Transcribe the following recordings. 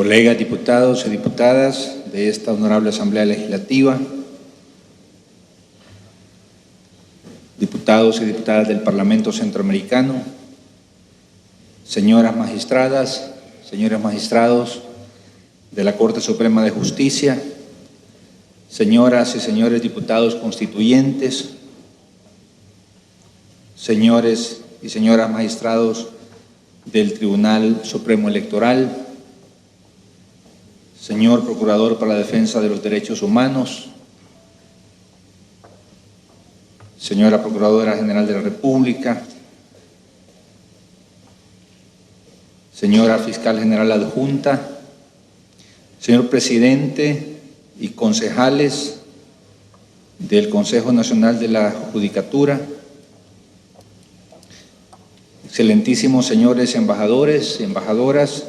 colegas diputados y diputadas de esta honorable Asamblea Legislativa, diputados y diputadas del Parlamento Centroamericano, señoras magistradas, señores magistrados de la Corte Suprema de Justicia, señoras y señores diputados constituyentes, señores y señoras magistrados del Tribunal Supremo Electoral, señor Procurador para la Defensa de los Derechos Humanos, señora Procuradora General de la República, señora Fiscal General Adjunta, señor Presidente y concejales del Consejo Nacional de la Judicatura, excelentísimos señores embajadores y embajadoras,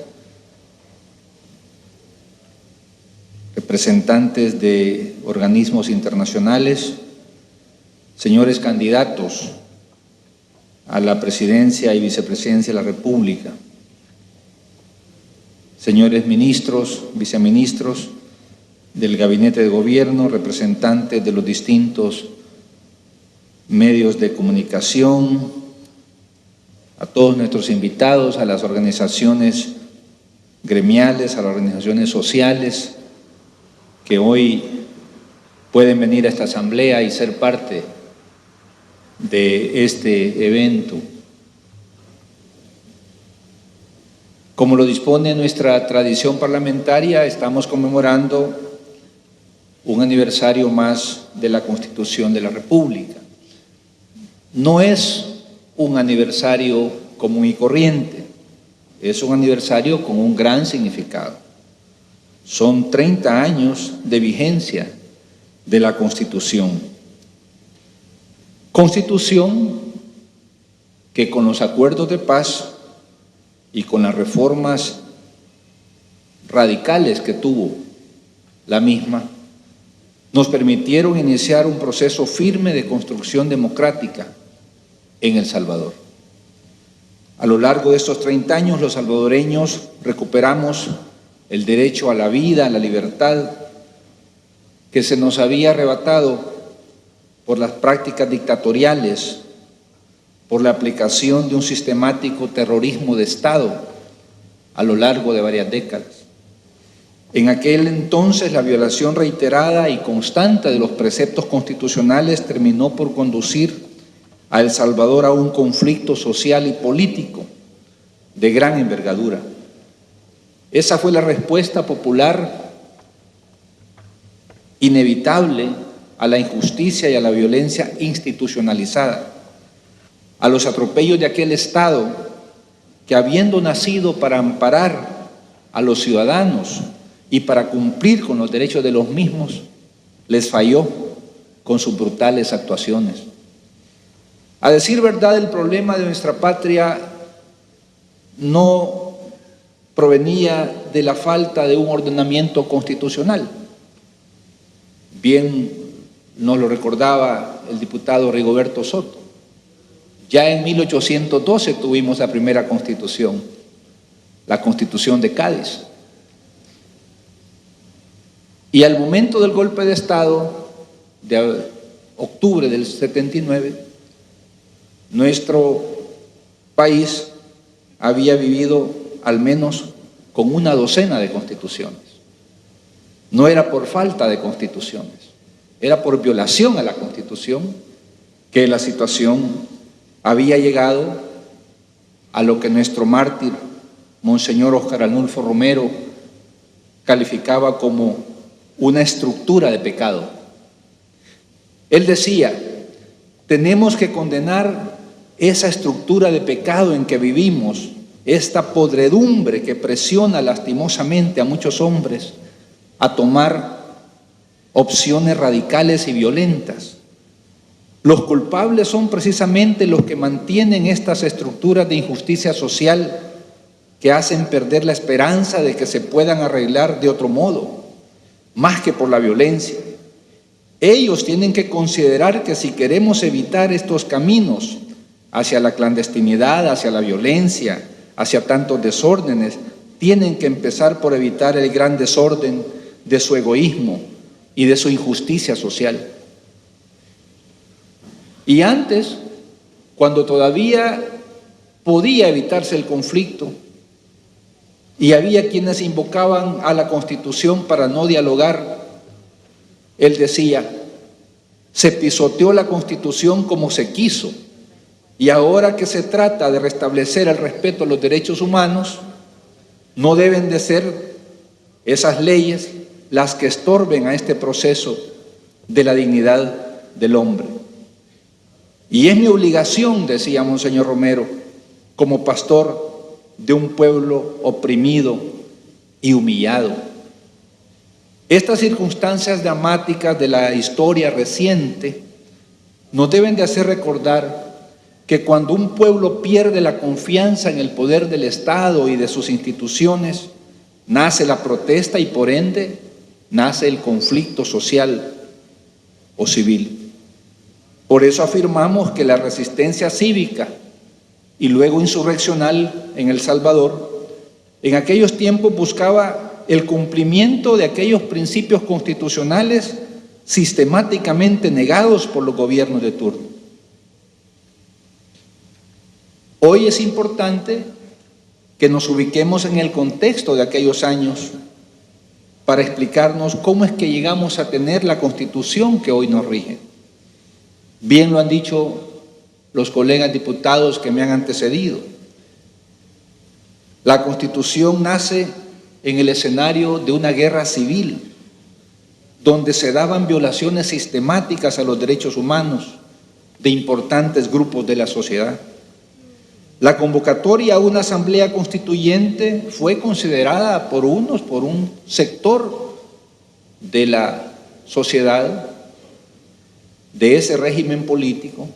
representantes de organismos internacionales, señores candidatos a la presidencia y vicepresidencia de la República, señores ministros, viceministros del Gabinete de Gobierno, representantes de los distintos medios de comunicación, a todos nuestros invitados, a las organizaciones gremiales, a las organizaciones sociales que hoy pueden venir a esta asamblea y ser parte de este evento. Como lo dispone nuestra tradición parlamentaria, estamos conmemorando un aniversario más de la Constitución de la República. No es un aniversario común y corriente, es un aniversario con un gran significado. Son 30 años de vigencia de la Constitución. Constitución que con los acuerdos de paz y con las reformas radicales que tuvo la misma, nos permitieron iniciar un proceso firme de construcción democrática en El Salvador. A lo largo de estos 30 años, los salvadoreños recuperamos el derecho a la vida, a la libertad, que se nos había arrebatado por las prácticas dictatoriales, por la aplicación de un sistemático terrorismo de Estado a lo largo de varias décadas. En aquel entonces, la violación reiterada y constante de los preceptos constitucionales terminó por conducir a El Salvador a un conflicto social y político de gran envergadura. Esa fue la respuesta popular inevitable a la injusticia y a la violencia institucionalizada, a los atropellos de aquel Estado que, habiendo nacido para amparar a los ciudadanos y para cumplir con los derechos de los mismos, les falló con sus brutales actuaciones. A decir verdad, el problema de nuestra patria no provenía de la falta de un ordenamiento constitucional. Bien nos lo recordaba el diputado Rigoberto Soto. Ya en 1812 tuvimos la primera constitución, la Constitución de Cádiz. Y al momento del golpe de Estado de octubre del 79, nuestro país había vivido al menos con una docena de constituciones. No era por falta de constituciones, era por violación a la Constitución que la situación había llegado a lo que nuestro mártir, Monseñor Óscar Arnulfo Romero, calificaba como una estructura de pecado. Él decía: tenemos que condenar esa estructura de pecado en que vivimos, esta podredumbre que presiona lastimosamente a muchos hombres a tomar opciones radicales y violentas. Los culpables son precisamente los que mantienen estas estructuras de injusticia social que hacen perder la esperanza de que se puedan arreglar de otro modo, más que por la violencia. Ellos tienen que considerar que si queremos evitar estos caminos hacia la clandestinidad, hacia la violencia, hacia tantos desórdenes, tienen que empezar por evitar el gran desorden de su egoísmo y de su injusticia social. Y antes, cuando todavía podía evitarse el conflicto y había quienes invocaban a la Constitución para no dialogar, él decía: se pisoteó la Constitución como se quiso, y ahora que se trata de restablecer el respeto a los derechos humanos, no deben de ser esas leyes las que estorben a este proceso de la dignidad del hombre. Y es mi obligación, decía Monseñor Romero, como pastor de un pueblo oprimido y humillado. Estas circunstancias dramáticas de la historia reciente nos deben de hacer recordar que cuando un pueblo pierde la confianza en el poder del Estado y de sus instituciones, nace la protesta y por ende nace el conflicto social o civil. Por eso afirmamos que la resistencia cívica y luego insurreccional en El Salvador, en aquellos tiempos buscaba el cumplimiento de aquellos principios constitucionales sistemáticamente negados por los gobiernos de turno. Hoy es importante que nos ubiquemos en el contexto de aquellos años para explicarnos cómo es que llegamos a tener la Constitución que hoy nos rige. Bien lo han dicho los colegas diputados que me han antecedido. La Constitución nace en el escenario de una guerra civil, donde se daban violaciones sistemáticas a los derechos humanos de importantes grupos de la sociedad. La convocatoria a una asamblea constituyente fue considerada por un sector de la sociedad, de ese régimen político,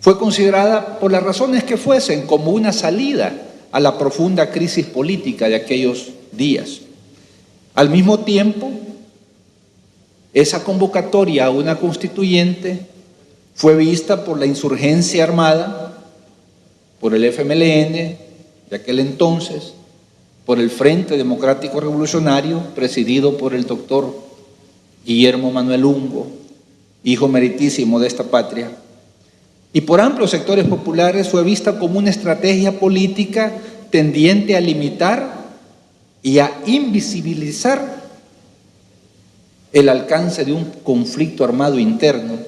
fue considerada por las razones que fuesen como una salida a la profunda crisis política de aquellos días. Al mismo tiempo, esa convocatoria a una constituyente fue vista por la insurgencia armada, por el FMLN de aquel entonces, por el Frente Democrático Revolucionario, presidido por el doctor Guillermo Manuel Ungo, hijo meritísimo de esta patria, y por amplios sectores populares fue vista como una estrategia política tendiente a limitar y a invisibilizar el alcance de un conflicto armado interno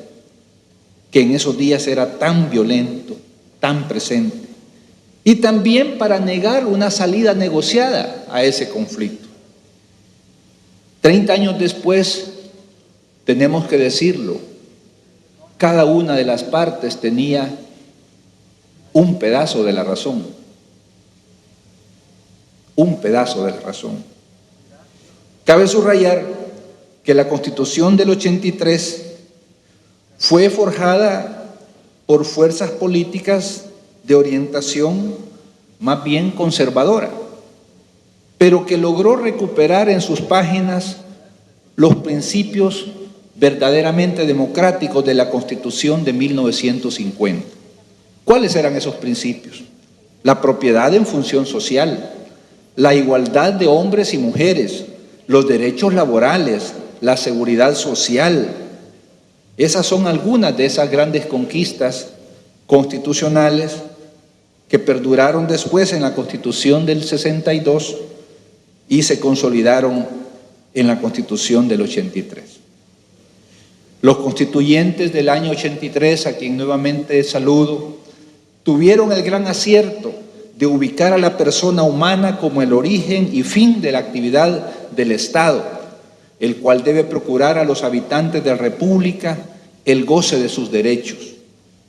que en esos días era tan violento, tan presente, y también para negar una salida negociada a ese conflicto. 30 años después, tenemos que decirlo, cada una de las partes tenía un pedazo de la razón. Un pedazo de la razón. Cabe subrayar que la Constitución del 83 fue forjada por fuerzas políticas de orientación más bien conservadora, pero que logró recuperar en sus páginas los principios verdaderamente democráticos de la Constitución de 1950. ¿Cuáles eran esos principios? La propiedad en función social, la igualdad de hombres y mujeres, los derechos laborales, la seguridad social. Esas son algunas de esas grandes conquistas constitucionales que perduraron después en la Constitución del 62 y se consolidaron en la Constitución del 83. Los constituyentes del año 83, a quien nuevamente saludo, tuvieron el gran acierto de ubicar a la persona humana como el origen y fin de la actividad del Estado, el cual debe procurar a los habitantes de la República el goce de sus derechos.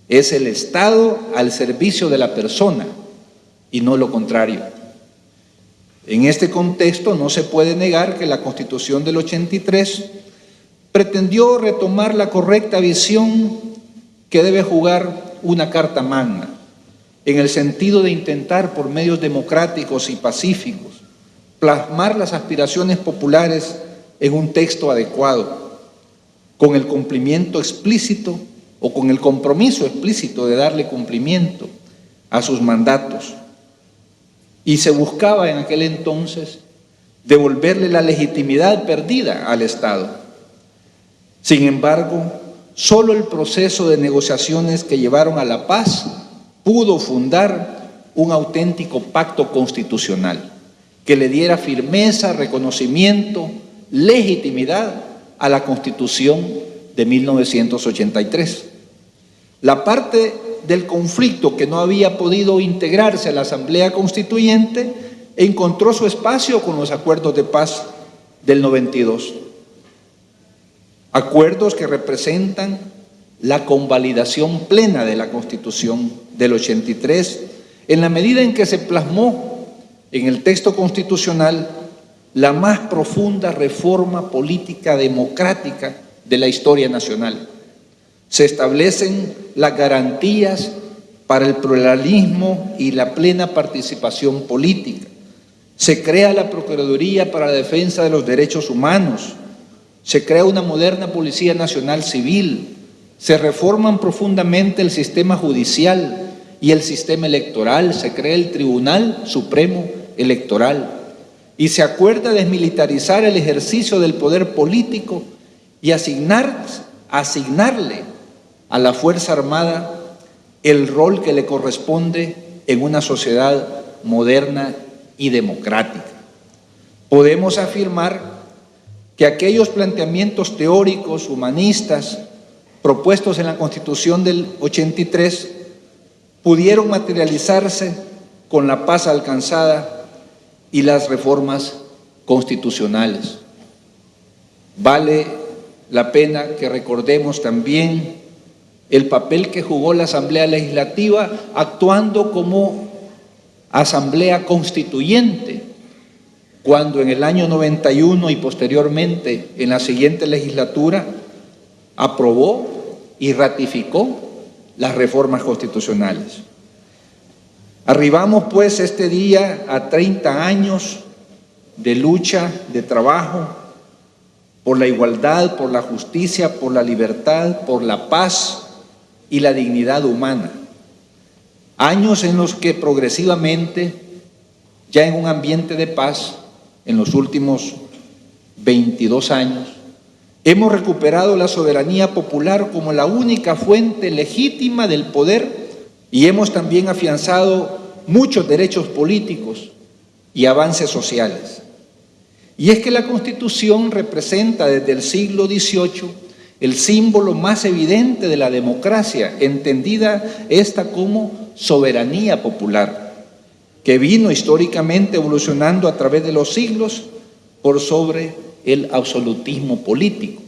Es el Estado al servicio de la persona y no lo contrario. En este contexto no se puede negar que la Constitución del 83 pretendió retomar la correcta visión que debe jugar una Carta Magna, en el sentido de intentar por medios democráticos y pacíficos plasmar las aspiraciones populares en un texto adecuado, con el cumplimiento explícito o con el compromiso explícito de darle cumplimiento a sus mandatos. y se buscaba en aquel entonces devolverle la legitimidad perdida al Estado. Sin embargo, solo el proceso de negociaciones que llevaron a la paz pudo fundar un auténtico pacto constitucional que le diera firmeza, reconocimiento, legitimidad a la Constitución de 1983. La parte del conflicto que no había podido integrarse a la Asamblea Constituyente encontró su espacio con los acuerdos de paz del 92. Acuerdos que representan la convalidación plena de la Constitución del 83, en la medida en que se plasmó en el texto constitucional la más profunda reforma política democrática de la historia nacional. Se establecen las garantías para el pluralismo y la plena participación política. Se crea la Procuraduría para la Defensa de los Derechos Humanos. Se crea una moderna Policía Nacional Civil. Se reforman profundamente el sistema judicial y el sistema electoral. Se crea el Tribunal Supremo Electoral. Y se acuerda desmilitarizar el ejercicio del poder político y asignarle a la Fuerza Armada el rol que le corresponde en una sociedad moderna y democrática. Podemos afirmar que aquellos planteamientos teóricos, humanistas, propuestos en la Constitución del 83, pudieron materializarse con la paz alcanzada y las reformas constitucionales. Vale la pena que recordemos también el papel que jugó la Asamblea Legislativa actuando como Asamblea Constituyente, cuando en el año 91 y posteriormente en la siguiente legislatura aprobó y ratificó las reformas constitucionales. Arribamos pues este día a 30 años de lucha, de trabajo por la igualdad, por la justicia, por la libertad, por la paz y la dignidad humana. Años en los que progresivamente, ya en un ambiente de paz, en los últimos 22 años, hemos recuperado la soberanía popular como la única fuente legítima del poder y hemos también afianzado muchos derechos políticos y avances sociales. Y es que la Constitución representa desde el siglo XVIII el símbolo más evidente de la democracia, entendida esta como soberanía popular, que vino históricamente evolucionando a través de los siglos por sobre el absolutismo político.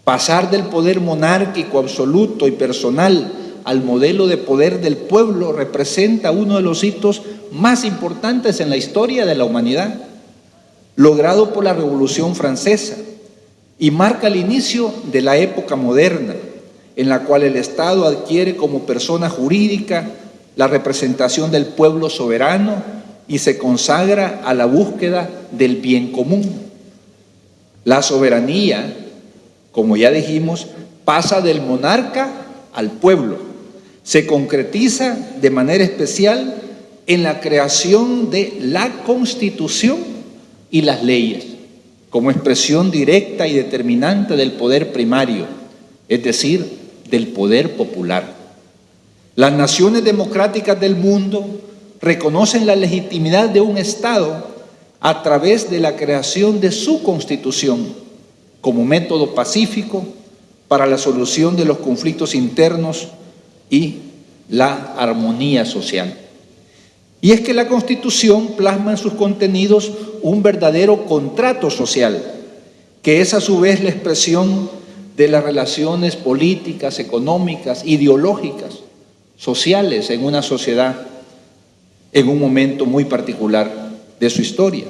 Pasar del poder monárquico absoluto y personal al modelo de poder del pueblo representa uno de los hitos más importantes en la historia de la humanidad, logrado por la Revolución Francesa, y marca el inicio de la época moderna, en la cual el Estado adquiere como persona jurídica la representación del pueblo soberano y se consagra a la búsqueda del bien común. La soberanía, como ya dijimos, pasa del monarca al pueblo. Se concretiza de manera especial en la creación de la Constitución y las leyes, como expresión directa y determinante del poder primario, es decir, del poder popular. Las naciones democráticas del mundo reconocen la legitimidad de un Estado a través de la creación de su Constitución como método pacífico para la solución de los conflictos internos y la armonía social. Y es que la Constitución plasma en sus contenidos un verdadero contrato social, que es a su vez la expresión de las relaciones políticas, económicas, ideológicas, sociales en una sociedad en un momento muy particular de su historia.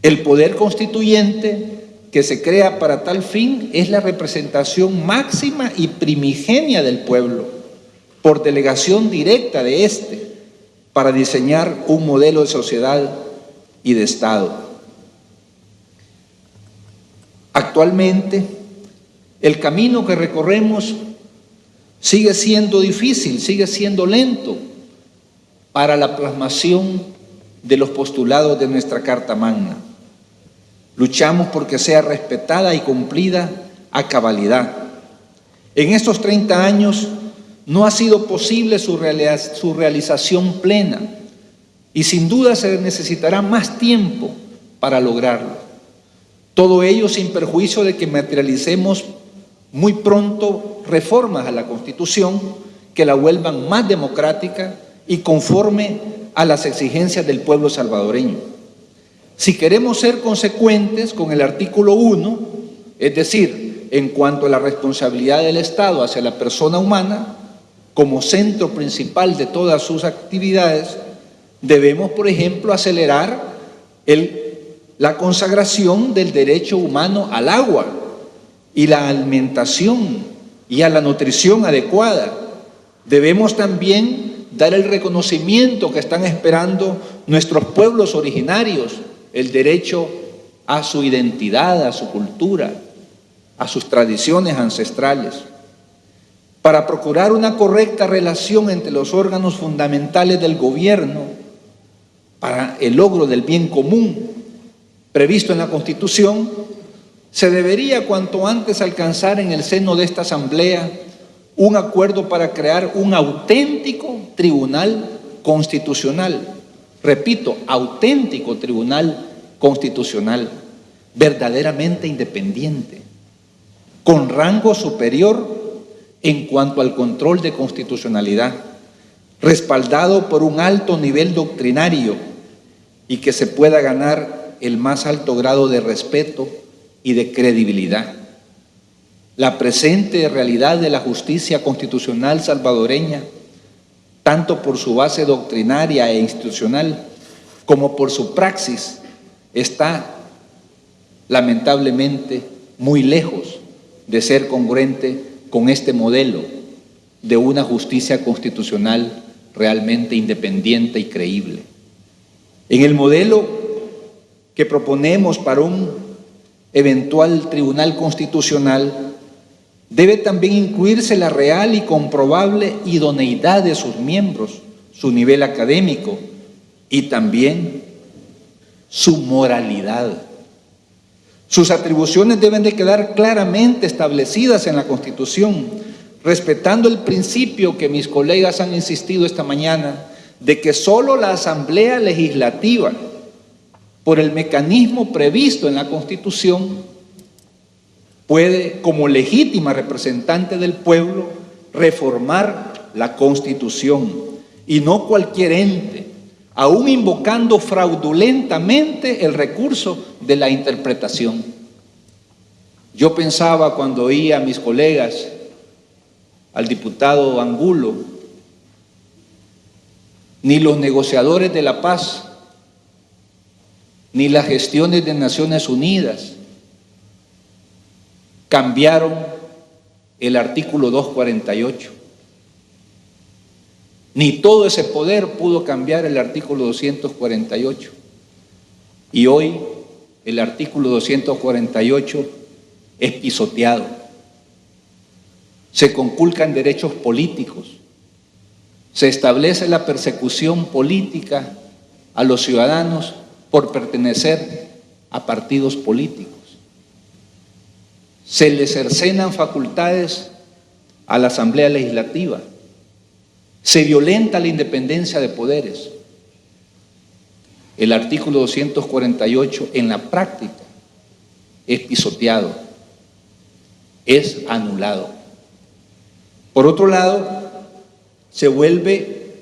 El poder constituyente que se crea para tal fin es la representación máxima y primigenia del pueblo, por delegación directa de éste, para diseñar un modelo de sociedad y de Estado. Actualmente, el camino que recorremos sigue siendo difícil, sigue siendo lento para la plasmación de los postulados de nuestra Carta Magna. Luchamos porque sea respetada y cumplida a cabalidad. En estos 30 años no ha sido posible su realización plena y sin duda se necesitará más tiempo para lograrlo. Todo ello sin perjuicio de que materialicemos muy pronto reformas a la Constitución que la vuelvan más democrática y conforme a las exigencias del pueblo salvadoreño. Si queremos ser consecuentes con el artículo 1, es decir, en cuanto a la responsabilidad del Estado hacia la persona humana, como centro principal de todas sus actividades, debemos, por ejemplo, acelerar la consagración del derecho humano al agua y la alimentación y a la nutrición adecuada. Debemos también dar el reconocimiento que están esperando nuestros pueblos originarios, el derecho a su identidad, a su cultura, a sus tradiciones ancestrales, para procurar una correcta relación entre los órganos fundamentales del gobierno para el logro del bien común previsto en la Constitución. Se debería cuanto antes alcanzar en el seno de esta Asamblea un acuerdo para crear un auténtico tribunal constitucional. Repito, auténtico tribunal constitucional, verdaderamente independiente, con rango superior en cuanto al control de constitucionalidad, respaldado por un alto nivel doctrinario y que se pueda ganar el más alto grado de respeto y de credibilidad. La presente realidad de la justicia constitucional salvadoreña, tanto por su base doctrinaria e institucional como por su praxis, está lamentablemente muy lejos de ser congruente con este modelo de una justicia constitucional realmente independiente y creíble. En el modelo que proponemos para un eventual tribunal constitucional, debe también incluirse la real y comprobable idoneidad de sus miembros, su nivel académico y también su moralidad. Sus atribuciones deben de quedar claramente establecidas en la Constitución, respetando el principio que mis colegas han insistido esta mañana, de que solo la Asamblea Legislativa, por el mecanismo previsto en la Constitución, puede, como legítima representante del pueblo, reformar la Constitución y no cualquier ente, aún invocando fraudulentamente el recurso de la interpretación. Yo pensaba cuando oía a mis colegas, al diputado Angulo, ni los negociadores de la paz, ni las gestiones de Naciones Unidas cambiaron el artículo 248. Ni todo ese poder pudo cambiar el artículo 248. Y hoy el artículo 248 es pisoteado. Se conculcan derechos políticos. Se establece la persecución política a los ciudadanos por pertenecer a partidos políticos. Se le cercenan facultades a la Asamblea Legislativa. Se violenta la independencia de poderes. El artículo 248 en la práctica es pisoteado, es anulado. Por otro lado, se vuelve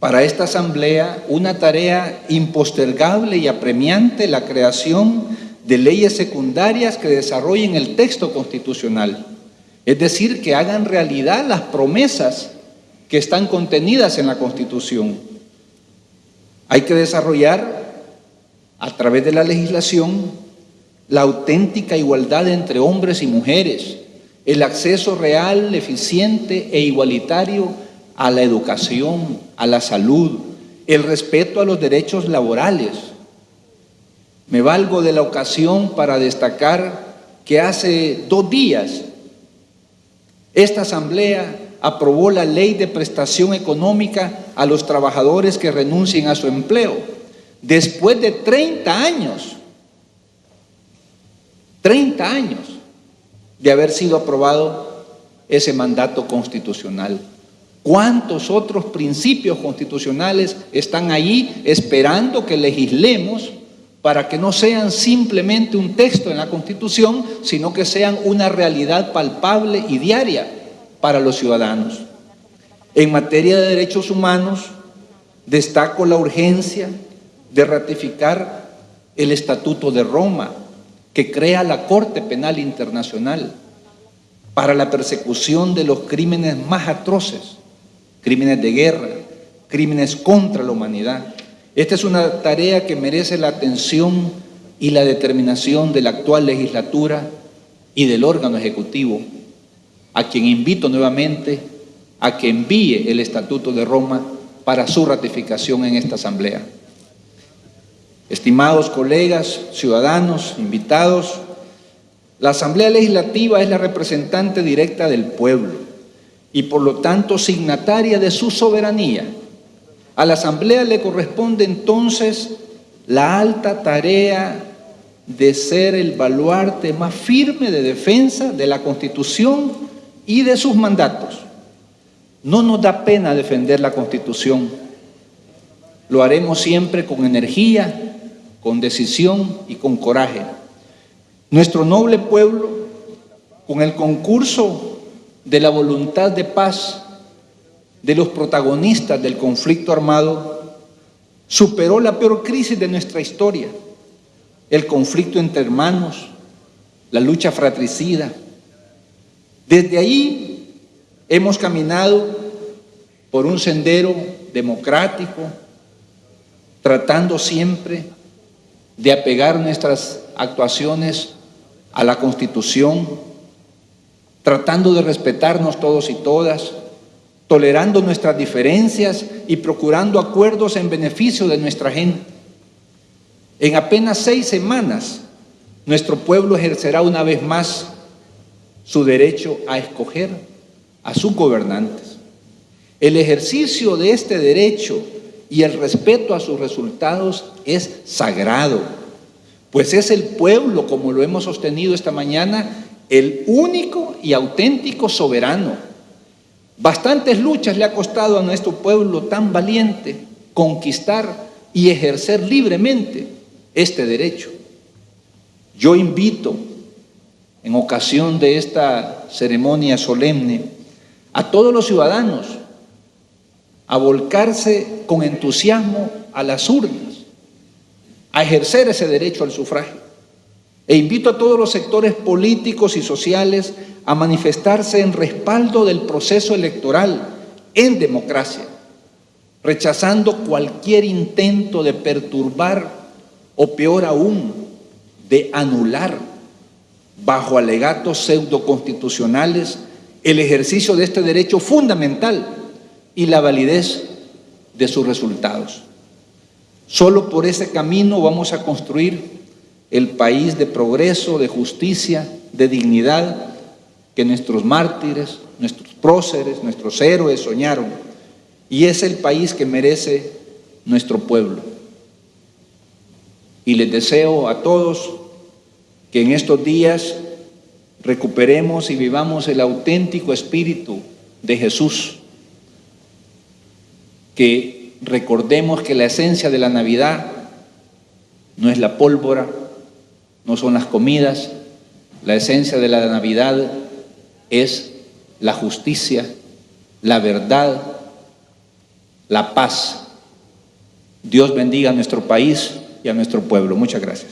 para esta Asamblea una tarea impostergable y apremiante la creación de leyes secundarias que desarrollen el texto constitucional, es decir, que hagan realidad las promesas que están contenidas en la Constitución. Hay que desarrollar a través de la legislación la auténtica igualdad entre hombres y mujeres, el acceso real, eficiente e igualitario a la educación, a la salud, el respeto a los derechos laborales. Me valgo de la ocasión para destacar que hace 2 días esta Asamblea aprobó la Ley de Prestación Económica a los trabajadores que renuncien a su empleo. Después de 30 años de haber sido aprobado ese mandato constitucional. ¿Cuántos otros principios constitucionales están allí esperando que legislemos para que no sean simplemente un texto en la Constitución, sino que sean una realidad palpable y diaria para los ciudadanos? En materia de derechos humanos, destaco la urgencia de ratificar el Estatuto de Roma, que crea la Corte Penal Internacional para la persecución de los crímenes más atroces, crímenes de guerra, crímenes contra la humanidad. Esta es una tarea que merece la atención y la determinación de la actual legislatura y del órgano ejecutivo, a quien invito nuevamente a que envíe el Estatuto de Roma para su ratificación en esta Asamblea. Estimados colegas, ciudadanos, invitados, la Asamblea Legislativa es la representante directa del pueblo y por lo tanto signataria de su soberanía. A la Asamblea le corresponde entonces la alta tarea de ser el baluarte más firme de defensa de la Constitución y de sus mandatos. No nos da pena defender la Constitución. Lo haremos siempre con energía, con decisión y con coraje. Nuestro noble pueblo, con el concurso de la voluntad de paz de los protagonistas del conflicto armado, superó la peor crisis de nuestra historia, el conflicto entre hermanos, la lucha fratricida. Desde ahí hemos caminado por un sendero democrático, tratando siempre de apegar nuestras actuaciones a la Constitución, tratando de respetarnos todos y todas, tolerando nuestras diferencias y procurando acuerdos en beneficio de nuestra gente. En apenas 6 semanas, nuestro pueblo ejercerá una vez más su derecho a escoger a sus gobernantes. El ejercicio de este derecho y el respeto a sus resultados es sagrado, pues es el pueblo, como lo hemos sostenido esta mañana, el único y auténtico soberano. Bastantes luchas le ha costado a nuestro pueblo tan valiente conquistar y ejercer libremente este derecho. Yo invito, en ocasión de esta ceremonia solemne, a todos los ciudadanos a volcarse con entusiasmo a las urnas, a ejercer ese derecho al sufragio. E invito a todos los sectores políticos y sociales a manifestarse en respaldo del proceso electoral en democracia, rechazando cualquier intento de perturbar o peor aún, de anular bajo alegatos pseudoconstitucionales el ejercicio de este derecho fundamental y la validez de sus resultados. Solo por ese camino vamos a construir el país de progreso, de justicia, de dignidad que nuestros mártires, nuestros próceres, nuestros héroes soñaron, y es el país que merece nuestro pueblo. Y les deseo a todos que en estos días recuperemos y vivamos el auténtico espíritu de Jesús, que recordemos que la esencia de la Navidad no es la pólvora, no son las comidas, la esencia de la Navidad es la justicia, la verdad, la paz. Dios bendiga a nuestro país y a nuestro pueblo. Muchas gracias.